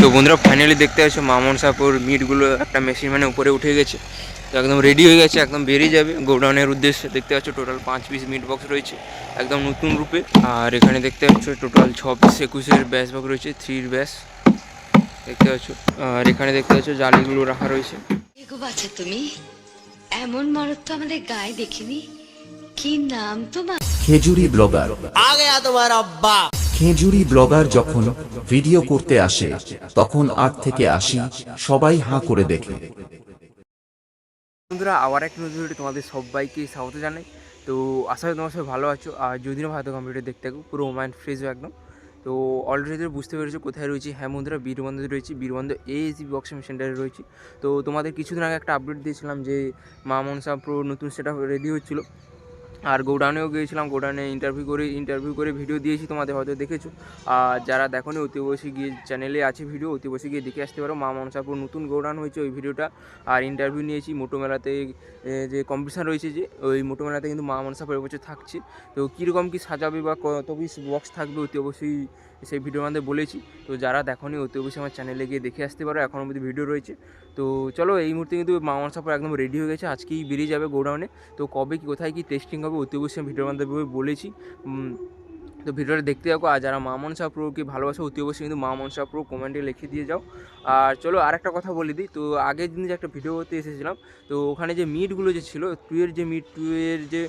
তো বন্ধুরা ফাইনালি দেখতে পাচ্ছ মামনসাপুর মিটগুলো একটা মেশিন মানে উপরে উঠে গেছে, তো একদম রেডি হয়ে গেছে, একদম বেরিয়ে যাবে গোডাউনের উদ্দেশ্যে। দেখতে পাচ্ছ টোটাল 5 পিস মিট বক্স রয়েছে একদম নতুন রূপে। আর এখানে দেখতে পাচ্ছ টোটাল 6 পিস 21-এর ব্যাস বক্স রয়েছে, 3 ব্যাস দেখতে পাচ্ছ। আর এখানে দেখতে পাচ্ছ জালিগুলো রাখা রয়েছে। বাচ্চা তুমি এমন মরদ তো আমাদের গায়ে দেখিনি। কি নাম তোমার? খেজুরি ব্লগার। आ गया तुम्हारा बाप। খেজুরি ব্লগার যখন ভিডিও করতে আসে তখন 8 থেকে 80 সবাই হাঁ করে দেখে। বন্ধুরা আবার এক নতুন ভিডিও তোমাদের সবাইকে স্বাগত জানাই। তো আশা করি তোমার সবাই ভালো আছো। আর যদি না ভালো কম্পিউটার দেখতে থাকো পুরো মাইন্ড ফ্রেশ হয়ে একদম। তো অলরেডি বুঝতে পেরেছো কোথায় রয়েছি। হ্যাঁ বন্ধুরা, বীরবন্ধে রয়েছি, বীরবন্ধ এএসি বক্সিং সেন্টারে রয়েছি। তো তোমাদের কিছুদিন আগে একটা আপডেট দিয়েছিলাম যে মা মনসা প্রো নতুন সেটআপ রেডি হচ্ছিলো। আর গোডাউনেও গিয়েছিলাম, গোডাউনে ইন্টারভিউ করে ভিডিও দিয়েছি, তোমাদের হয়তো দেখেছো। আর যারা দেখোনি অতি অবশ্যই গিয়ে চ্যানেলে আছে ভিডিও, অতি অবশ্যই গিয়ে দেখে আসতে পারো। মা মনসাপুর নতুন গোডাউন হয়েছে ওই ভিডিওটা। আর ইন্টারভিউ নিয়েছি মোটো মেলাতে, যে কম্পিটিশান রয়েছে যে ওই মোটো মেলাতে কিন্তু মা মনসাপুর এবছর থাকছে। তো কীরকম কী সাজাবে বা কত পিস বক্স থাকবে অতি অবশ্যই সেই ভিডিওর মধ্যে বলেছি। তো যারা দেখোনি অতি অবশ্যই আমার চ্যানেলে গিয়ে দেখে আসতে পারো, এখনও অবধি ভিডিও রয়েছে। তো চলো এই মুহূর্তে কিন্তু মা মনসাপুর একদম রেডি হয়ে গেছে, আজকেই বেরিয়ে যাবে গোডাউনে। তো কবে কি কোথায় কি টেস্টিং হবে অতি অবশ্যই ভিডিওর মাধ্যমে বলেছি। তো ভিডিওটা দেখতে থাকো। আর যারা মা মনসা প্রোকে ভালোবাসো অতি অবশ্যই কিন্তু মা মনসা প্রো কমেন্টে লিখে দিয়ে যাও। আর চলো আর একটা কথা বলে দিই। তো আগের দিন যে একটা ভিডিও করতে এসেছিলাম, তো ওখানে যে মিটগুলো যে ছিল টু এর যে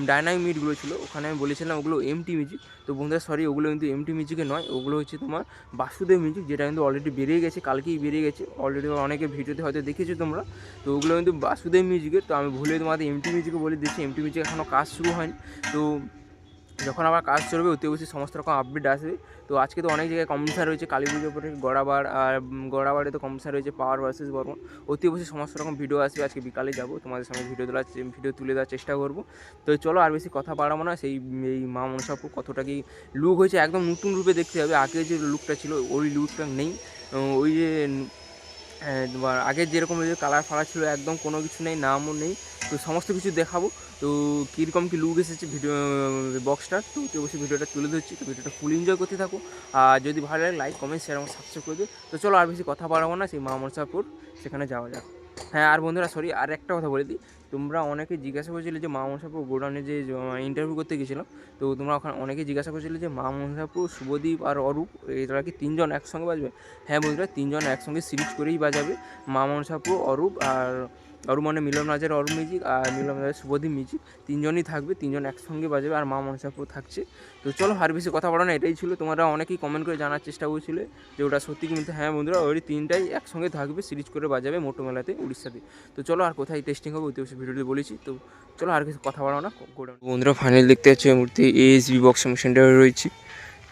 ডাইনামিক মিটগুলো ছিল, ওখানে আমি বলেছিলাম ওগুলো এমটি মিউজিক। তো বন্ধুরা সরি, ওগুলো কিন্তু এমটি মিউজিকে নয়, ওগুলো হচ্ছে তোমার বাসুদেব মিউজিক, যেটা কিন্তু অলরেডি বেরিয়ে গেছে, কালকেই বেরিয়ে গেছে অলরেডি, অনেকের ভিডিওতে হয়তো দেখেছো তোমরা। তো ওগুলো কিন্তু বাসুদেব মিউজিকের। তো আমি ভুলে তোমাদের এমটি মিউজিকে বলে দিচ্ছি, এমটি মিউজিক এখনও কাজ শুরু হয়নি। তো যখন আবার কাজ চলবে অতি অবশ্যই সমস্ত রকম আপডেট আসবে। তো আজকে তো অনেক জায়গায় কম্পিটিশান রয়েছে, কালী পুজোর পরে গড়াবার, আর গড়াবাড়ে তো কম্পিটিশান রয়েছে পাওয়ার ভার্সেস বর্মন। অতি অবশ্যই সমস্ত রকম ভিডিও আসবে। আজকে বিকালে যাবো, তোমাদের সামনে ভিডিও তুলে দেওয়ার চেষ্টা করবো। তো চলো আর বেশি কথা বাড়াবো না, এই মা মনসাপুর কতটা কি লুক হয়েছে একদম নতুন রূপে দেখতে হবে। আগে যে লুকটা ছিল ওই লুকটা নেই। ওই যে তোমার আগের যেরকম যে কালার ফালার ছিল একদম কোনো কিছু নেই, নামও নেই। তো সমস্ত কিছু দেখাবো। তো কীরকম কী লুক এসেছে ভিডিও বক্সটা, তো অবশ্যই ভিডিওটা তুলে ধরছি। তো ভিডিওটা ফুল এনজয় করতে থাকো। আর যদি ভালো লাগে লাইক কমেন্ট শেয়ার এবং সাবস্ক্রাইব করে দিও। তো চলো আর বেশি কথা বাড়াবো না, সেই মা মনসাপুর সেখানে যাওয়া যাক। হ্যাঁ আর বন্ধুরা সরি আর একটা কথা বলে দিই। তোমরা অনেকে জিজ্ঞাসা করেছিলে যে মা মনসাপুর গোডাউনে যে ইন্টারভিউ করতে গেছিলাম, তো তোমরা ওখানে অনেকে জিজ্ঞাসা করেছিলে যে মা মনসাপুর, শুভদীপ আর অরূপ এরা কি 3 জন একসঙ্গে বাজবে? হ্যাঁ বন্ধুরা, 3 জন একসঙ্গে সিরিজ করেই বাজাবে। মা মনসাপুর, অরূপ আর অরূপ মানে মিলন রাজের অরূপ মিউজিক, আর মিলন রাজের শুভদীপ মিউজিক, 3 জনই থাকবে, 3 জন একসঙ্গে বাজাবে। আর মা মনসাপুর থাকছে। তো চলো আর বেশি কথা বলো না, এটাই ছিল। তোমরা অনেকেই কমেন্ট করে জানার চেষ্টা করেছিলে যে ওটা সত্যি কিন্তু। হ্যাঁ বন্ধুরা, ওই 3টাই একসঙ্গে থাকবে, সিরিজ করে বাজাবে মোটো মেলাতে উড়িষ্যাতে। তো চলো আর কোথায় টেস্টিং হবে অতি অবশ্যই ভিডিওতে বলেছি। তো চলো আর কিছু কথা বলো না। বন্ধুরা ফাইনাল দেখতে পাচ্ছ এই মুহূর্তে এএসবি বক্সিং সেন্টারে রয়েছি।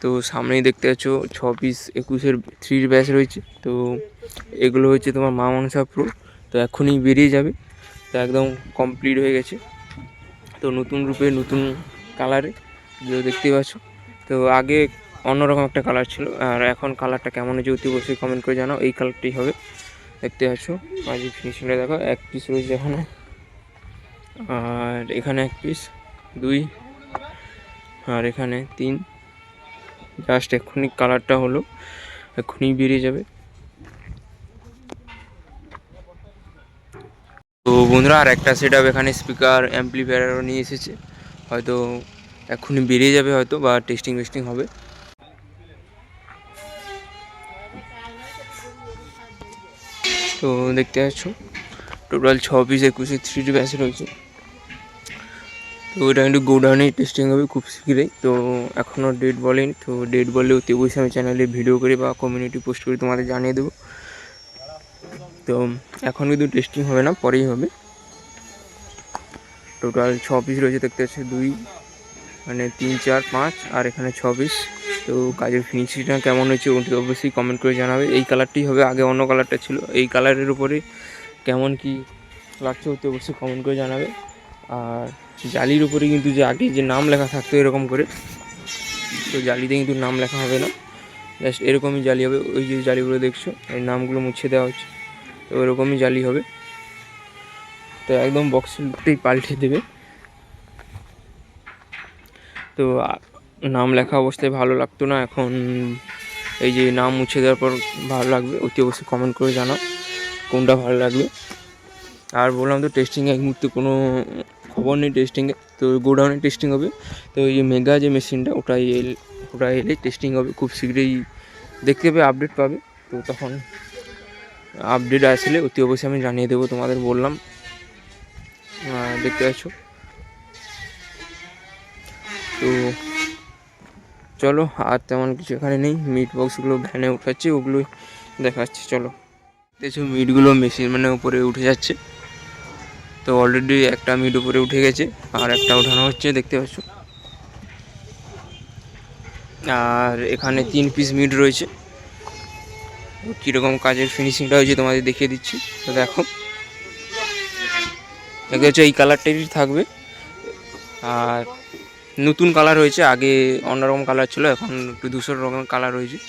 তো সামনেই দেখতে পাচ্ছ 6 পিস 21-এর 3 ব্যাচ রয়েছে। তো এগুলো হচ্ছে তোমার মা মনসা প্রো। তো এখনই বেরিয়ে যাবে, তো একদম কমপ্লিট হয়ে গেছে। তো নতুন রূপে নতুন কালারে যে দেখতেই পাচ্ছ। তো আগে অন্যরকম একটা কালার ছিল, আর এখন কালারটা কেমন হয়েছে অতি অবশ্যই কমেন্ট করে জানাও। এই কালারটাই হবে, দেখতে পাচ্ছ। মাঝে ফিনিশিংটা দেখো, 1 পিস রয়েছে এখানে, আর এখানে 1 পিস 2, আর এখানে 3। জাস্ট এক্ষুনি কালারটা হলো, এক্ষুনি বেরিয়ে যাবে। তো বন্ধুরা আর একটা সেট আপ এখানে স্পিকার অ্যাম্পলিফায়ারও নিয়ে এসেছে, হয়তো এক্ষুনি বেরিয়ে যাবে হয়তো, বা টেস্টিং হবে। তো দেখতে পাচ্ছ টোটাল 6 পিস 21-এর 3 ব্যাচ রয়েছে। তো ওটা কিন্তু গোডাউনেই টেস্টিং হবে খুব শীঘ্রই। তো এখনও ডেট বলেনি, তো ডেট বললে অতি অবশ্যই আমি চ্যানেলে ভিডিও করে বা কমিউনিটি পোস্ট করে তোমাদের জানিয়ে দেবো। তো এখন কিন্তু টেস্টিং হবে না, পরেই হবে। টোটাল 6 পিস রয়েছে, দেখতে পাচ্ছি 2 মানে 3 4 5, আর এখানে 6 পিস। তো কাজের ফিনিশিংটা কেমন হয়েছে ওটি অবশ্যই কমেন্ট করে জানাবে। এই কালারটি হবে, আগে অন্য কালারটা ছিল। এই কালারের উপরে কেমন কি লাগছে ওটি অবশ্যই কমেন্ট করে জানাবে। আর জালির উপরে কিন্তু যে আগে যে নাম লেখা থাকতো এরকম করে, তো জালিতে কিন্তু নাম লেখা হবে না, জাস্ট এরকমই জালি হবে। ওই যে জালিগুলো দেখছো এই নামগুলো মুছে দেওয়া হচ্ছে, তো ওরকমই জালি হবে। তো একদম বক্সটাই পাল্টে দেবে। তো নাম লেখা অবস্থায় ভালো লাগতো না, এখন এই যে নাম মুছে দেওয়ার পর ভালো লাগবে, অতি অবশ্যই কমেন্ট করে জানাও কোনটা ভালো লাগবে। আর বললাম তো টেস্টিংয়ে এক মুহূর্তে কোনো খবর নেই টেস্টিংয়ে, তো গোডাউনে টেস্টিং হবে। তো এই যে মেগা যে মেশিনটা ওটা এলে টেস্টিং হবে, খুব শীঘ্রই দেখতে পাবে, আপডেট পাবে। তো তখন আপডেট আসলে অতি অবশ্যই আমি জানিয়ে দেবো তোমাদের, বললাম দেখতে পাচ্ছ। তো চলো, আর তেমন কিছু এখানে নেই, মিট বক্সগুলো ভ্যানে উঠাচ্ছে ওগুলোই দেখাচ্ছে। চলো দেখছো মিটগুলো মেশিন মানে উপরে উঠে যাচ্ছে। তো অলরেডি একটা মিট উপরে উঠে গেছে, আর একটা ওঠানো হচ্ছে দেখতে পাচ্ছ। আর এখানে 3 পিস মিট রয়েছে, কীরকম কাজের ফিনিশিংটা হয়েছে তোমাদের দেখিয়ে দিচ্ছি। তো দেখো দেখতে পাচ্ছ এই কালারটাই থাকবে, আর নতুন কালার হয়েছে, আগে অন্যরকম কালার ছিল, এখন একটু ধূসর রকমের কালার হয়েছে।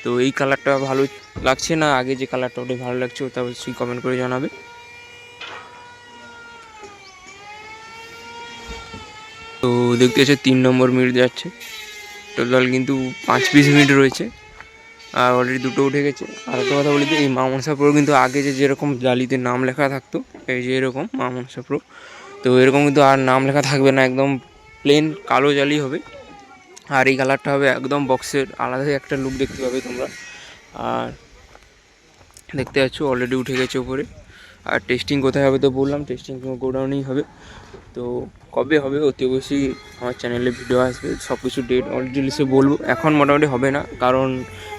তো এই কালারটা ভালো লাগছে না আগে যে কালারটা, ওটাই ভালো লাগছে, ওটা অবশ্যই কমেন্ট করে জানাবে। তো দেখতে পাচ্ছ 3 নম্বর মিট যাচ্ছে, টোটাল কিন্তু 5 পিস মিট রয়েছে, আর অলরেডি 2টো উঠে গেছে। আর একটা কথা বলি তো, এই মা মনসা প্রো কিন্তু আগে যেরকম জালিতে নাম লেখা থাকতো, এই যে এরকম মা মনসা প্রো, তো এরকম কিন্তু আর নাম লেখা থাকবে না, একদম প্লেন কালো জালি হবে। আর এই কালারটা হবে একদম বক্সের আলাদাই একটা লুক দেখতে পাবে তোমরা। আর দেখতে পাচ্ছ অলরেডি উঠে গেছে উপরে। আর টেস্টিং কোথায় হবে তো বললাম, টেস্টিং গোডাউনেই হবে। তো কবে হবে অতি অবশ্যই আমার চ্যানেলে ভিডিও আসবে, সব কিছু ডেট অলরেডি লিস্টে বলবো। এখন মোটামুটি হবে না, কারণ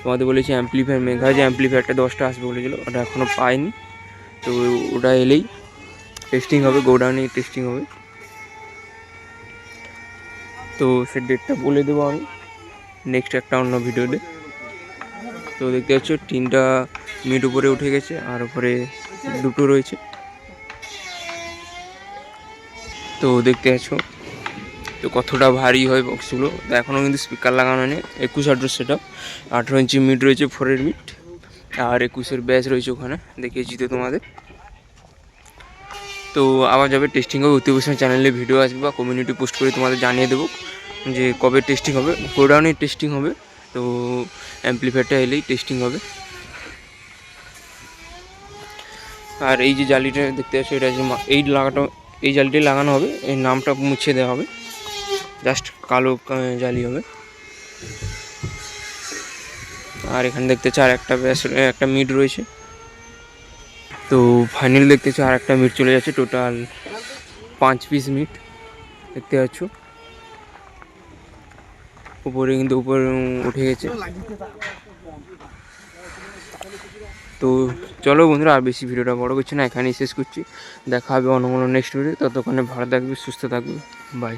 তোমাদের বলেছি অ্যাম্পলিফায়ার মেঘা যে অ্যাম্পলিফায়ারটা 10টা আসবে বলেছিলো, ওটা এখনও পাইনি। তো ওটা এলেই টেস্টিং হবে, গোডাউনেই টেস্টিং হবে। তো সে ডেটটা বলে দেবো আমি নেক্সট একটা অন্য ভিডিওতে। তো দেখতে পাচ্ছ 3টা মিট উপরে উঠে গেছে, আর উপরে 2টো রয়েছে। তো দেখতে পাচ্ছ তো কতটা ভারী হয় বক্সগুলো। তো এখনও কিন্তু স্পিকার লাগানো নেই, 21-18 সেটআপ, 18 ইঞ্চি মিট রয়েছে, 4-এর মিট, আর 21-এর ব্যাচ রয়েছে ওখানে, দেখিয়েছি তো তোমাদের। তো আবার যাবে টেস্টিং হবে, অতি অবশ্যই চ্যানেলে ভিডিও আসবে বা কমিউনিটি পোস্ট করে তোমাদের জানিয়ে দেবো যে কবে টেস্টিং হবে। গোডাউনে টেস্টিং হবে, তো অ্যাম্পলিফায়ারটা এলেই টেস্টিং হবে। আর এই যে জালিটা দেখতে পাচ্ছ, এটা যে এই জালিটাই লাগানো হবে, এই নামটা মুছে দেওয়া হবে, জাস্ট কালো জালি হবে। আর এখানে দেখতে পাচ্ছ আর একটা মিট রয়েছে। তো ফাইনাল দেখতে পাচ্ছ আর একটা মিট চলে যাচ্ছে, টোটাল 5 পিস মিট দেখতে পাচ্ছ। উপরে কিন্তু উপরে উঠে গেছে। তো চলো বন্ধুরা, আর বেশি ভিডিওটা বড় করছি না, এখানেই শেষ করছি। দেখা হবে অন্য কোনো নেক্সট ভিডিও, ততক্ষণে ভালো থাকবে, সুস্থ থাকবে, বাই।